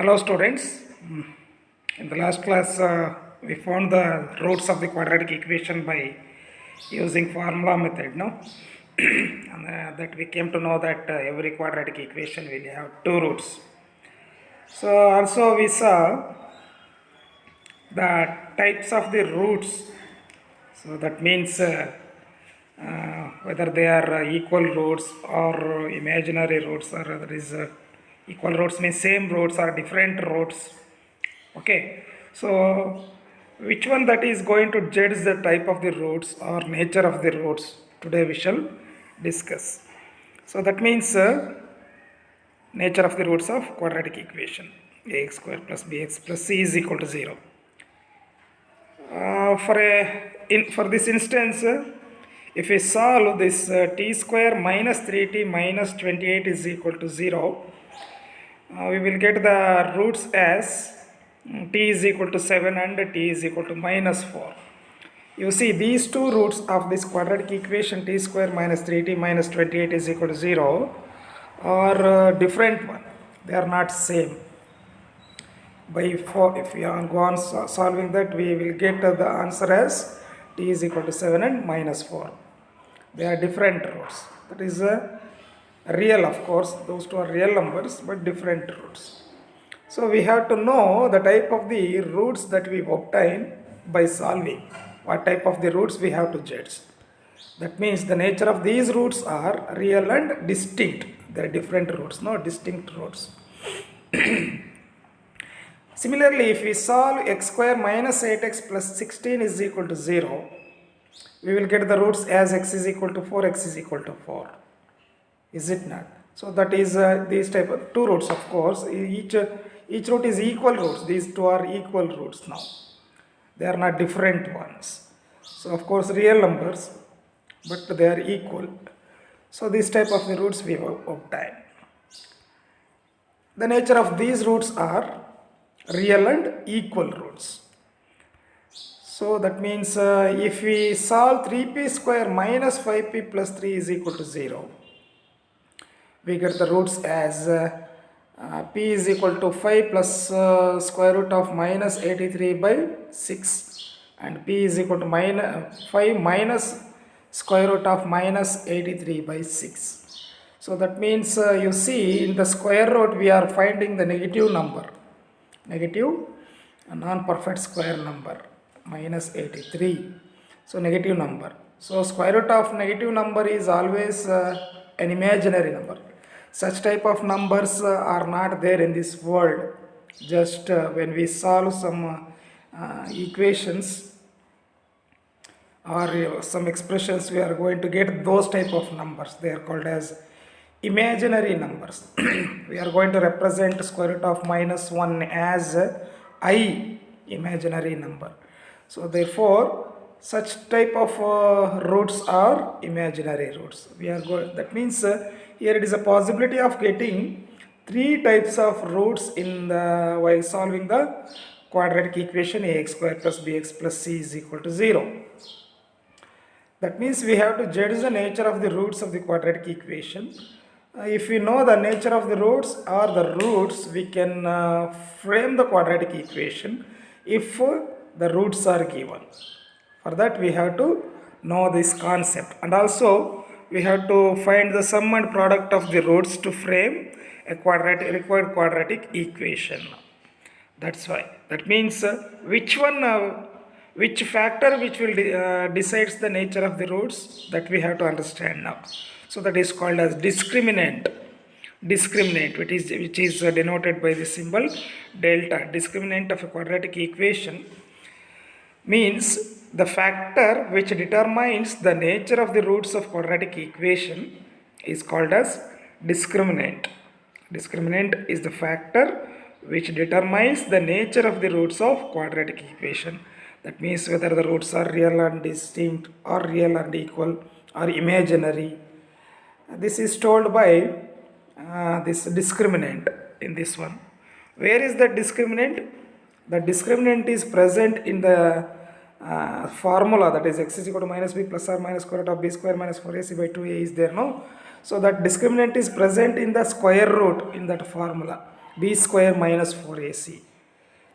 Hello students. In the last class we found the roots of the quadratic equation by using formula method, no? And that we came to know that every quadratic equation will have two roots. So also we saw the types of the roots. So that means whether they are equal roots or imaginary roots, or there is equal roots means same roots or different roots. Okay, so which one that is going to judge the type of the roots or nature of the roots, today we shall discuss. So that means nature of the roots of quadratic equation, ax square plus bx plus c is equal to 0. For this instance, if we solve this t square minus 3t minus 28 is equal to 0, we will get the roots as t is equal to 7 and t is equal to minus 4. You see, these two roots of this quadratic equation t square minus 3t minus 28 is equal to 0 are different one. They are not same. By 4, if we go on solving that, we will get the answer as t is equal to 7 and minus 4. They are different roots. That is real, of course. Those two are real numbers, but different roots. So we have to know the type of the roots that we obtain by solving. What type of the roots we have to judge. That means the nature of these roots are real and distinct. They are different roots, no distinct roots. Similarly, if we solve x square minus 8x plus 16 is equal to 0, we will get the roots as x is equal to 4, x is equal to 4. Is it not? So that is these type of two roots, of course. Each root is equal roots. These two are equal roots now. They are not different ones. So of course real numbers, but they are equal. So this type of the roots we obtain. The nature of these roots are real and equal roots. So that means if we solve 3p square minus 5p plus 3 is equal to 0, we get the roots as p is equal to 5 plus square root of minus 83 by 6, and p is equal to 5 minus square root of minus 83 by 6. So that means you see, in the square root we are finding the negative number, negative non-perfect square number, minus 83. So negative number. So square root of negative number is always an imaginary number. Such type of numbers are not there in this world. Just when we solve some equations or some expressions, we are going to get those type of numbers. They are called as imaginary numbers. We are going to represent square root of minus 1 as I, imaginary number. So therefore such type of roots are imaginary roots. That means here it is a possibility of getting three types of roots in the while solving the quadratic equation ax square plus bx plus c is equal to 0. That means we have to judge the nature of the roots of the quadratic equation. If we know the nature of the roots or the roots, we can frame the quadratic equation if the roots are given. For that we have to know this concept, and also we have to find the sum and product of the roots to frame a required quadratic equation. That's why. That means which factor which will decides the nature of the roots, that we have to understand now. So that is called as discriminant. Discriminant, which is denoted by the symbol delta. Discriminant of a quadratic equation means the factor which determines the nature of the roots of quadratic equation is called as discriminant. Discriminant is the factor which determines the nature of the roots of quadratic equation. That means whether the roots are real and distinct or real and equal or imaginary. This is told by this discriminant in this one. Where is the discriminant? The discriminant is present in the formula, that is x is equal to minus b plus or minus square root of b square minus 4ac by 2a is there, no? So that discriminant is present in the square root in that formula. b square minus 4ac.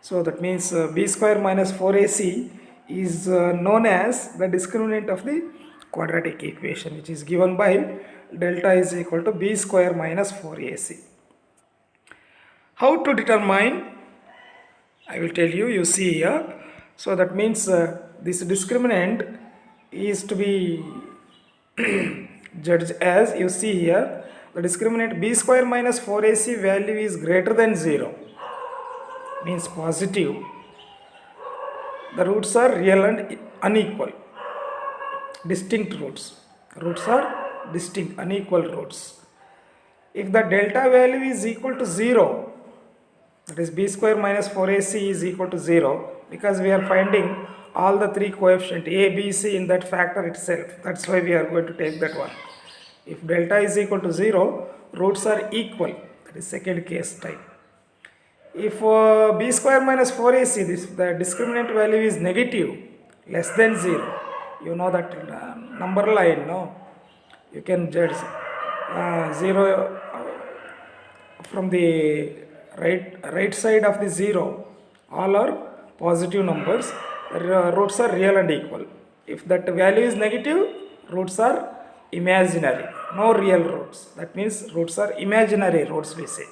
So that means b square minus 4ac is known as the discriminant of the quadratic equation, which is given by delta is equal to b square minus 4ac. How to determine? I will tell you, you see here. So that means this discriminant is to be judged as you see here. The discriminant b square minus 4ac value is greater than 0, means positive. The roots are real and unequal, distinct roots. Roots are distinct, unequal roots. If the delta value is equal to 0, that is b square minus 4ac is equal to 0, because we are finding all the three coefficients a, b, c in that factor itself. That's why we are going to take that one. If delta is equal to 0, roots are equal. That is second case type. If b square minus 4ac, the discriminant value is negative, less than 0, you know that number line, no? You can judge 0 from the right side of the 0, all are positive numbers, roots are real and equal. If that value is negative, roots are imaginary, no real roots. That means roots are imaginary roots, we say.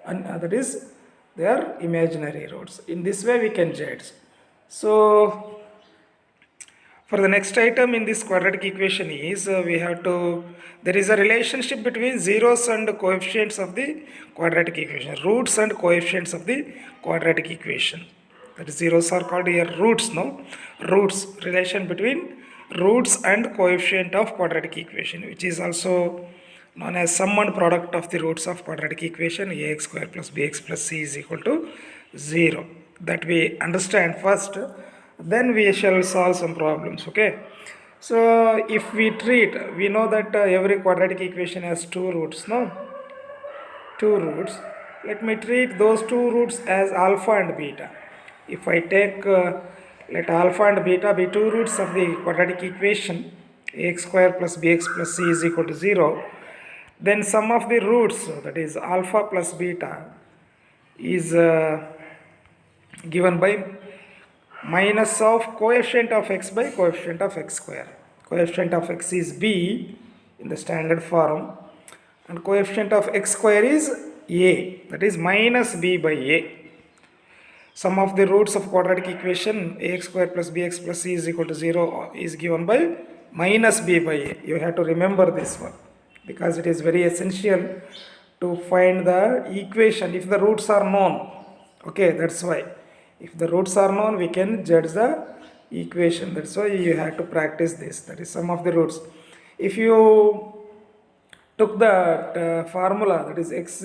And that is, they are imaginary roots. In this way we can judge. So for the next item in this quadratic equation is we have to, there is a relationship between zeros and coefficients of the quadratic equation, roots and coefficients of the quadratic equation. That is, zeros are called here roots, no? Roots, relation between roots and coefficient of quadratic equation, which is also known as sum and product of the roots of quadratic equation ax square plus bx plus c is equal to 0. That we understand first, then we shall solve some problems, okay? So if we treat, we know that every quadratic equation has two roots, no? Two roots. Let me treat those two roots as alpha and beta. If I take, let alpha and beta be two roots of the quadratic equation ax square plus bx plus c is equal to 0, then sum of the roots, that is alpha plus beta, is given by minus of coefficient of x by coefficient of x square. Coefficient of x is b in the standard form, and coefficient of x square is a, that is minus b by a. Sum of the roots of quadratic equation ax square plus bx plus c is equal to 0 is given by minus b by a. You have to remember this one, because it is very essential to find the equation if the roots are known. Okay, that's why. If the roots are known, we can judge the equation. That's why you have to practice this. That is sum of the roots. If you took that formula, that is x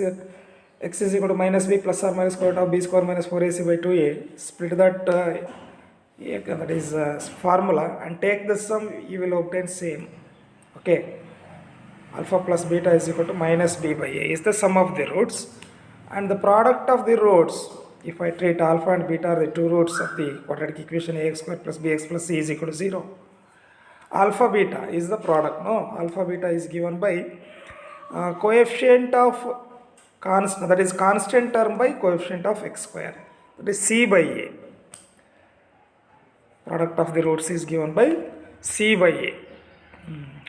is equal to minus b plus or minus square root of b square minus 4ac by 2a, split that that is formula and take the sum, you will obtain same. Okay, alpha plus beta is equal to minus b by a is the sum of the roots, and the product of the roots, if I treat alpha and beta are the two roots of the quadratic equation ax square plus bx plus c is equal to 0. Alpha beta is the product, no? Alpha beta is given by coefficient of constant, that is constant term by coefficient of x square, that is c by a. Product of the roots is given by c by a.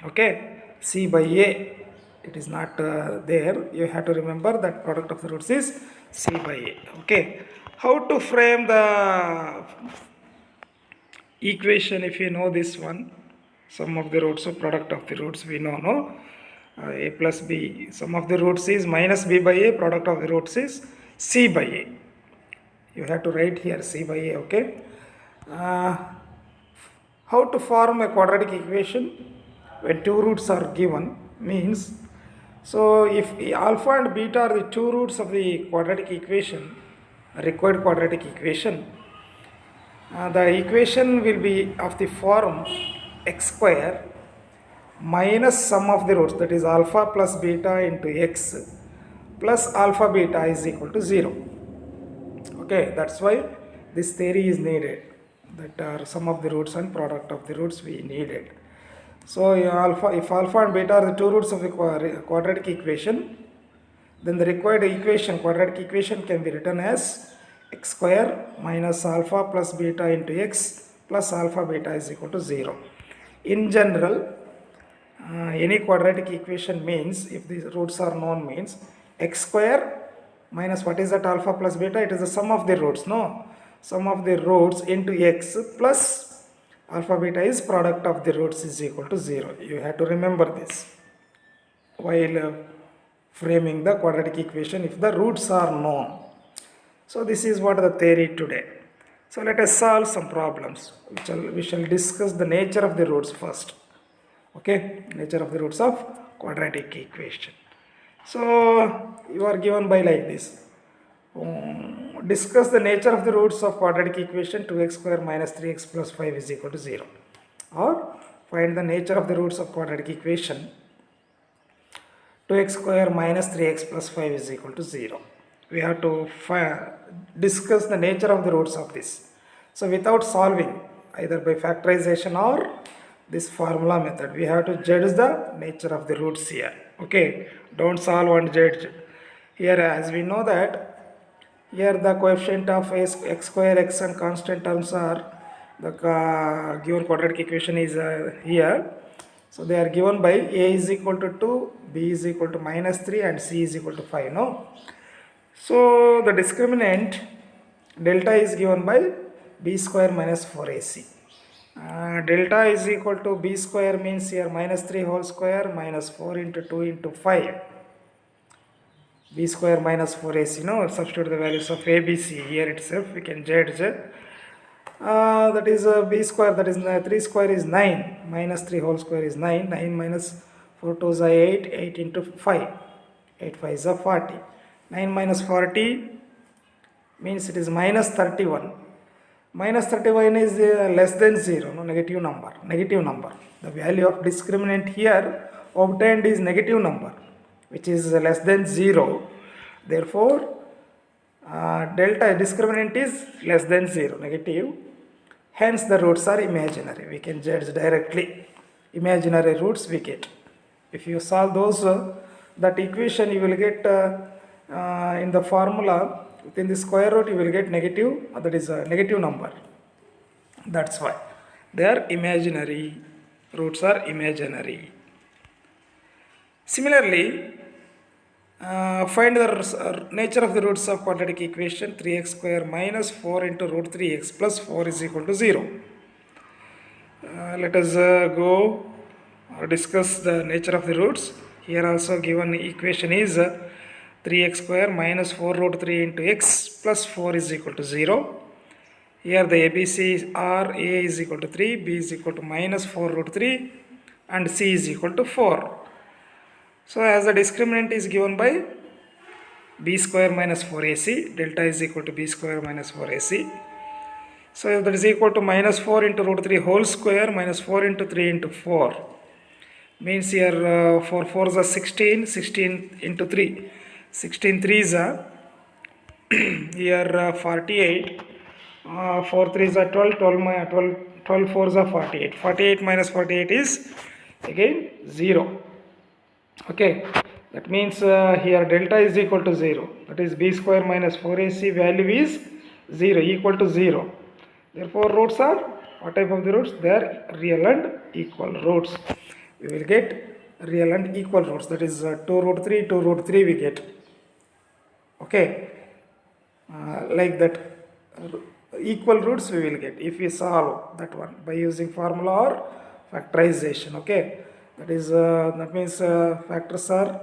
Okay, c by a, it is not there. You have to remember that product of the roots is c by a. Okay, how to frame the equation if you know this one? Sum of the roots of product of the roots we know, no? A plus b, sum of the roots is minus b by a, product of the roots is c by a. You have to write here c by a, okay? How to form a quadratic equation when two roots are given means, so if alpha and beta are the two roots of the quadratic equation, required quadratic equation, the equation will be of the form x square minus sum of the roots, that is alpha plus beta into x plus alpha beta is equal to 0. Okay, that's why this theory is needed, that sum of the roots and product of the roots we needed. So if alpha and beta are the two roots of the quadratic equation, then the required equation, quadratic equation, can be written as x square minus alpha plus beta into x plus alpha beta is equal to 0. In general, any quadratic equation means, if the roots are known, means x square minus what is that alpha plus beta? It is the sum of the roots, no? Sum of the roots into x plus alpha beta is product of the roots is equal to 0. You have to remember this while framing the quadratic equation if the roots are known. So this is what the theory today. So let us solve some problems. We shall discuss the nature of the roots first. Okay, nature of the roots of quadratic equation. So you are given by like this. Discuss the nature of the roots of quadratic equation 2x square minus 3x plus 5 is equal to 0. Or find the nature of the roots of quadratic equation 2x square minus 3x plus 5 is equal to 0. We have to discuss the nature of the roots of this. So without solving, either by factorization or this formula method, we have to judge the nature of the roots here. Okay, don't solve and judge. Here, as we know that here the coefficient of x square, x and constant terms are the given quadratic equation is here. So they are given by a is equal to 2, b is equal to minus 3 and c is equal to 5. No. So the discriminant delta is given by b square minus 4ac. Delta is equal to b square means here minus 3 whole square minus 4 into 2 into 5. B square minus 4ac. No, substitute the values of a, b, c here itself. We can judge. That is b square, that is 3 square is 9. Minus 3 whole square is 9. 9 minus 4 2 is 8. 8 into 5. 8 5 is 40. 9 minus 40 means it is minus 31. Minus 31 is less than 0, no, negative number. Negative number. The value of discriminant here obtained is negative number, which is less than 0. Therefore, delta discriminant is less than 0, negative. Hence, the roots are imaginary. We can judge directly. Imaginary roots we get. If you solve those, that equation you will get in the formula. Within the square root you will get negative, that is a negative number. That's why they are imaginary. Roots are imaginary. Similarly, find the nature of the roots of quadratic equation 3x square minus 4 into root 3x plus 4 is equal to 0. Let us go discuss the nature of the roots. Here also given equation is 3x square minus 4 root 3 into x plus 4 is equal to 0. Here the ABCs are a is equal to 3, b is equal to minus 4 root 3 and c is equal to 4. So as the discriminant is given by b square minus 4ac, delta is equal to b square minus 4ac. So that is equal to minus 4 into root 3 whole square minus 4 into 3 into 4. Means here 4 4s are 16, 16 into 3. 16 3s are here 48, 4 3s are 12, 12 4s are 48. 48 minus 48 is again 0. Okay, that means here delta is equal to 0. That is b square minus 4ac value is 0, equal to 0. Therefore, roots are, what type of the roots? They are real and equal roots. We will get real and equal roots. That is 2 root 3, 2 root 3 we get. Okay, like that equal roots we will get if we solve that one by using formula or factorization. Okay, that is that means factors are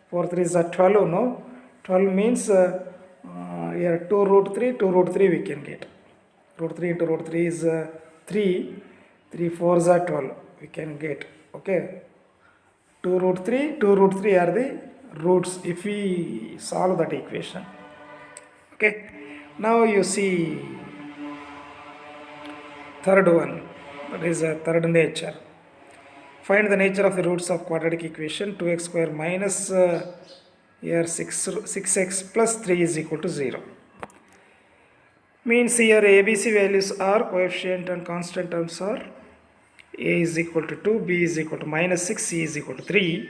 4 3s are 12. No, 12 means here 2 root 3, 2 root 3 we can get. Root 3 into root 3 is 3. 3 4s are 12 we can get. Okay, 2 root 3, 2 root 3 are the roots if we solve that equation. Okay, now you see third one, that is a third nature. Find the nature of the roots of quadratic equation 2x square minus here 6x plus 3 is equal to 0. Means here ABC values are coefficient and constant terms are a is equal to 2, b is equal to minus 6, c is equal to 3.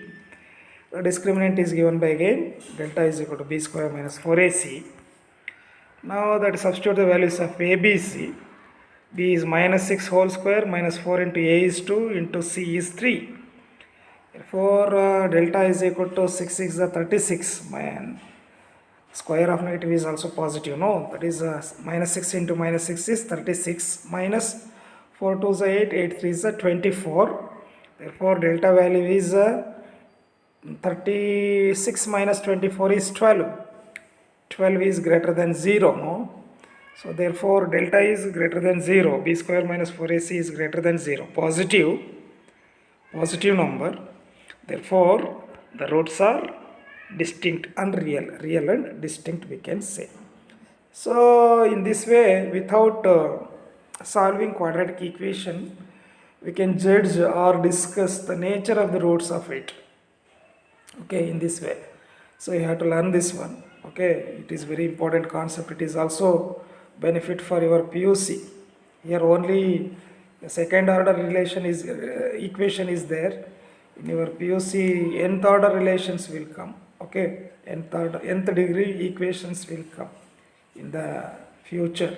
The discriminant is given by again delta is equal to b square minus 4ac. Now that substitute the values of a, b, c. b is minus 6 whole square minus 4 into a is 2 into c is 3. Therefore, delta is equal to 6 6 is 36. Square of negative is also positive, no? That is minus 6 into minus 6 is 36 minus 4 2 is 8, 8 3 is 24. Therefore, delta value is 36 minus 24 is 12. 12 is greater than 0, no? So, therefore, delta is greater than 0. b square minus 4ac is greater than 0. Positive number. Therefore, the roots are distinct and real. Real and distinct we can say. So, in this way, without solving quadratic equation, we can judge or discuss the nature of the roots of it. Okay, in this way. So, you have to learn this one. Okay, it is very important concept. It is also benefit for your PUC. Here only the second order relation is equation is there. In your PUC, nth order relations will come. Okay, nth degree equations will come in the future.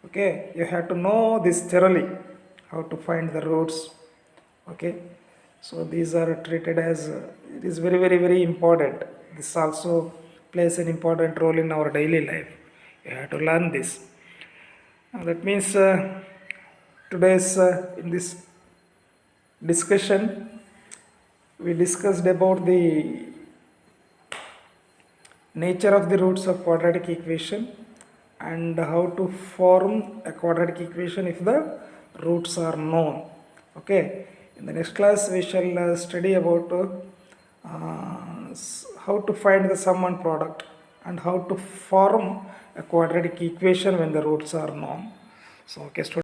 Okay, you have to know this thoroughly, how to find the roots. Okay, so these are treated as it is very very important. This also plays an important role in our daily life. You have to learn this. That means today's in this discussion we discussed about the nature of the roots of quadratic equation and how to form a quadratic equation if the roots are known. Okay, in the next class we shall study about how to find the sum and product and how to form a quadratic equation when the roots are known. So, okay, students.